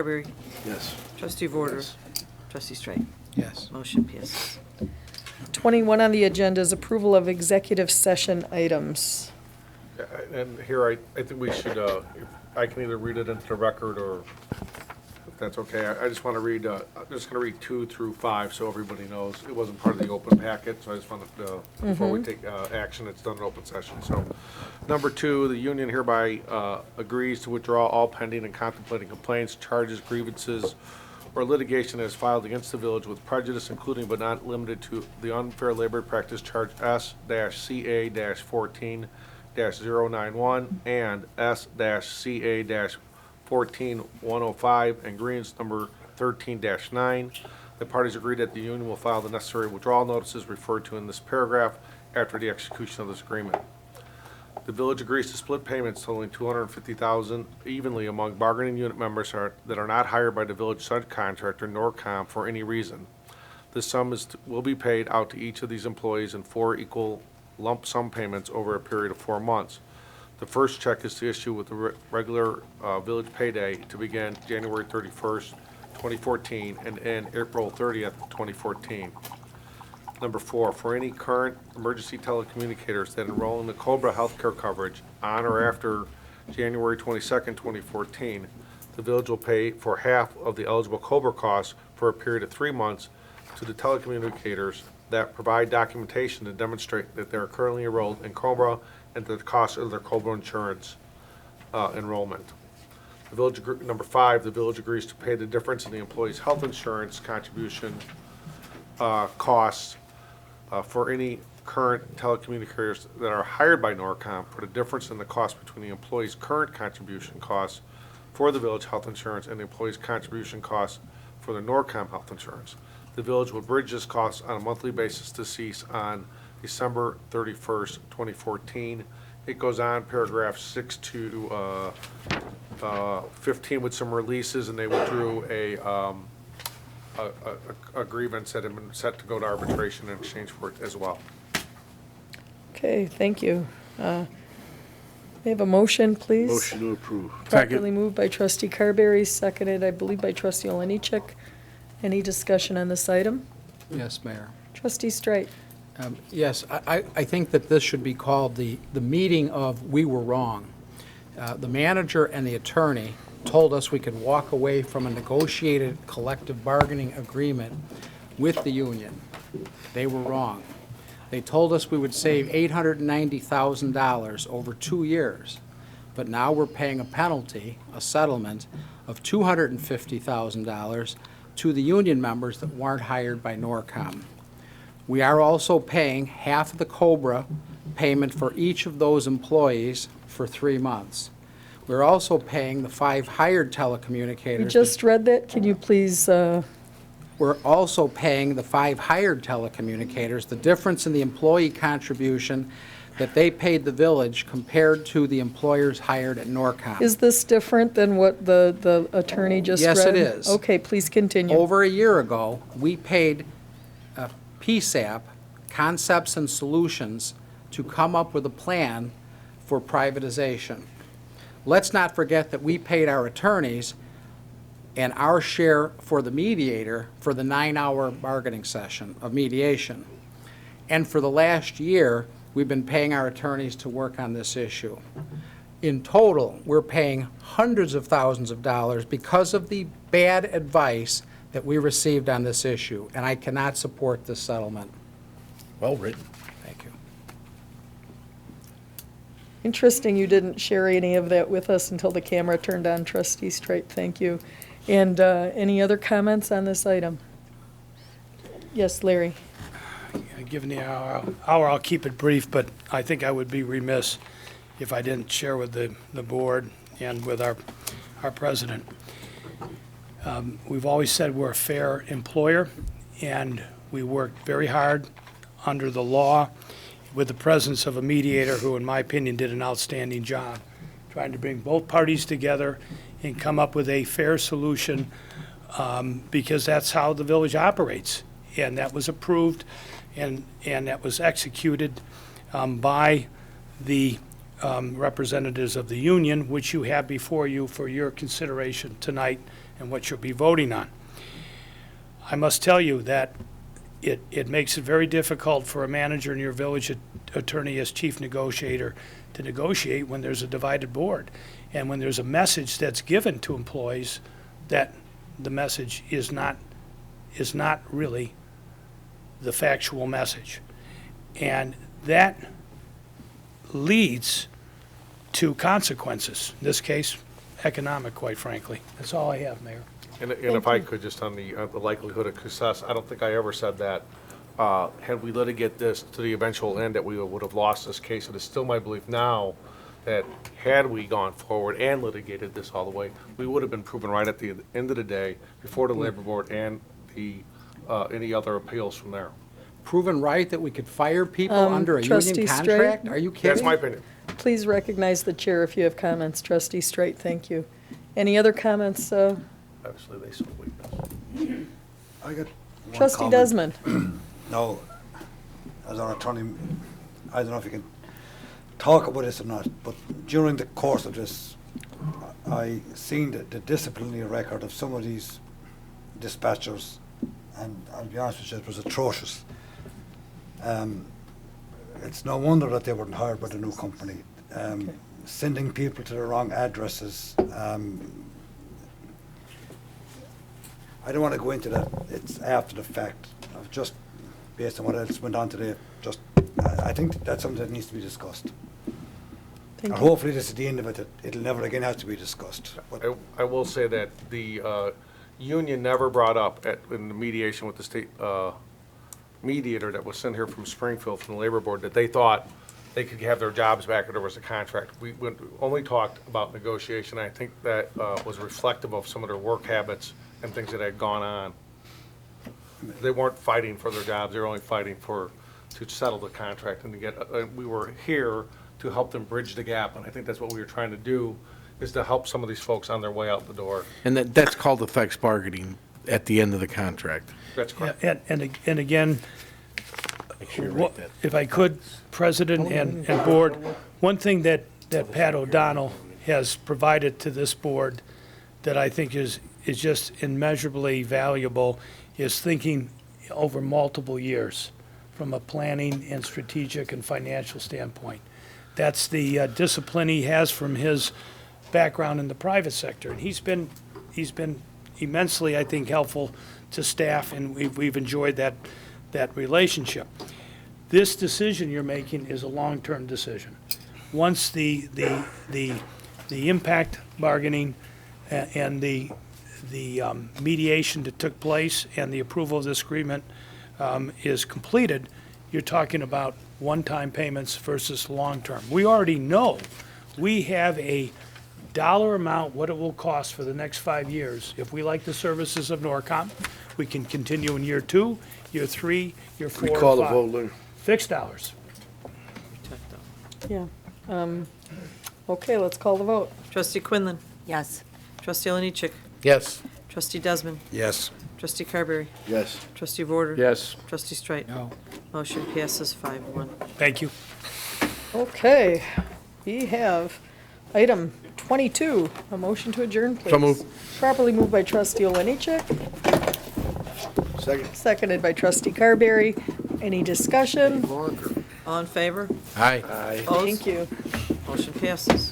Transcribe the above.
Carberry. Yes. Trustee Vorder. Yes. Trustee Straight. Yes. Motion passes. 21 on the agenda is approval of executive session items. And here, I think we should, I can either read it into the record, or if that's okay, I just want to read, I'm just going to read 2 through 5, so everybody knows. It wasn't part of the open packet, so I just wanted, before we take action, it's done in open session. So, number 2, the union hereby agrees to withdraw all pending and contemplating complaints, charges, grievances, or litigation that is filed against the village with prejudice, including but not limited to the unfair labor practice charge S-CA-14-091 and S-CA-14105 and grievance number 13-9. The parties agree that the union will file the necessary withdrawal notices referred to in this paragraph after the execution of this agreement. The village agrees to split payments totaling $250,000 evenly among bargaining unit members that are not hired by the village subcontractor Norcom for any reason. This sum will be paid out to each of these employees in 4 equal lump sum payments over a period of 4 months. The first check is to issue with the regular village payday to begin January 31st, 2014 and end April 30th, 2014. Number 4, for any current emergency telecommunicators that enroll in the COBRA healthcare coverage on or after January 22nd, 2014, the village will pay for half of the eligible COBRA costs for a period of 3 months to the telecommunicators that provide documentation to demonstrate that they are currently enrolled in COBRA and the cost of their COBRA insurance enrollment. The village, number 5, the village agrees to pay the difference in the employee's health insurance contribution costs for any current telecommunicators that are hired by Norcom for the difference in the cost between the employee's current contribution costs for the village health insurance and the employee's contribution costs for the Norcom health insurance. The village will bridge this cost on a monthly basis to cease on December 31st, 2014. It goes on, paragraph 6 to 15 with some releases, and they withdrew a grievance that had been set to go to arbitration in exchange for it as well. Okay, thank you. May I have a motion, please? Motion to approve. Properly moved by trustee Carberry, seconded, I believe, by trustee Olenichek. Any discussion on this item? Yes, Mayor. Trustee Straight. Yes, I think that this should be called the meeting of we were wrong. The manager and the attorney told us we could walk away from a negotiated collective bargaining agreement with the union. They were wrong. They told us we would save $890,000 over 2 years, but now we're paying a penalty, a settlement of $250,000 to the union members that weren't hired by Norcom. We are also paying half of the COBRA payment for each of those employees for 3 months. We're also paying the 5 hired telecommunicators. We just read that. Can you please, We're also paying the 5 hired telecommunicators the difference in the employee contribution that they paid the village compared to the employers hired at Norcom. is this different than what the attorney just read? Yes, it is. Okay, please continue. Over a year ago, we paid PSAP, Concepts and Solutions, to come up with a plan for privatization. Let's not forget that we paid our attorneys and our share for the mediator for the 9-hour bargaining session of mediation. And for the last year, we've been paying our attorneys to work on this issue. In total, we're paying hundreds of thousands of dollars because of the bad advice that we received on this issue, and I cannot support this settlement. Well written. Thank you. Interesting you didn't share any of that with us until the camera turned on, trustee Straight. Thank you. And any other comments on this item? Yes, Larry. Given the hour, I'll keep it brief, but I think I would be remiss if I didn't share with the board and with our president. We've always said we're a fair employer, and we worked very hard under the law with the presence of a mediator who, in my opinion, did an outstanding job trying to bring both parties together and come up with a fair solution, because that's how the village operates. And that was approved and that was executed by the representatives of the union, which you have before you for your consideration tonight and what you'll be voting on. I must tell you that it makes it very difficult for a manager and your village attorney as chief negotiator to negotiate when there's a divided board. And when there's a message that's given to employees that the message is not really the factual message. And that leads to consequences, in this case, economic, quite frankly. That's all I have, Mayor. And if I could, just on the likelihood of success, I don't think I ever said that, had we litigated this to the eventual end, that we would have lost this case. It is still my belief now that had we gone forward and litigated this all the way, we would have been proven right at the end of the day before the labor board and the, any other appeals from there. Proven right that we could fire people under a Trustee union Straight? contract? Are you kidding? That's my opinion. Please recognize the chair if you have comments. Trustee Straight, thank you. Any other comments? Obviously, they saw weakness. I got one Trustee comment. Desmond? Now, as an attorney, I don't know if you can talk about this or not, but during the course of this, I seen the disciplinary record of some of these dispatchers, and I'll be honest with you, it was atrocious. It's no wonder that they weren't hired by the new company. Sending people to the wrong addresses. I don't want to go into that. It's after the fact. I've just, based on what else went on today, I think that's something that needs to be discussed. Thank And you. hopefully this is the end of it. It'll never again have to be discussed. But I will say that the union never brought up in the mediation with the state mediator that was sent here from Springfield from the labor board that they thought they could have their jobs back or there was a contract. We only talked about negotiation. I think that was reflective of some of their work habits and things that had gone on. They weren't fighting for their jobs. They were only fighting to settle the contract and to get, we were here to help them bridge the gap. And I think that's what we were trying to do, is to help some of these folks on their way out the door. And that's called effects bargaining at the end of the contract. That's Yeah, correct. and again, Make sure you Wha- write that. if I could, President and Board, one thing that Pat O'Donnell has provided to this board that I think is just immeasurably valuable is thinking over multiple years from a planning and strategic and financial standpoint. That's the discipline he has from his background in the private sector. And he's been immensely, I think, helpful to staff, and we've enjoyed that relationship. This decision you're making is a long-term decision. Once the impact bargaining and the mediation that took place and the approval of this agreement is completed, you're talking about one-time payments versus long-term. We already know, we have a dollar amount, what it will cost for the next 5 years. If we like the services of Norcom, we can continue in year 2, year 3, year 4, and 5. Call the vote, Lou. Fixed hours. Yeah. Okay, let's call the vote. Trustee Quinlan. Yes. Trustee Oliniechek. Yes. Trustee Desmond. yes, Trustee Carberry. Yes. Trustee Vorder. Yes. Trustee Straight. No. Motion passes 5-1. Thank you. Okay, we have item 22, a motion to adjourn, please. So moved. Properly moved by trustee Oliniechek, Second. seconded by trustee Carberry. Any discussion? All in favor? Aye. Opposed? Thank you. Motion passes.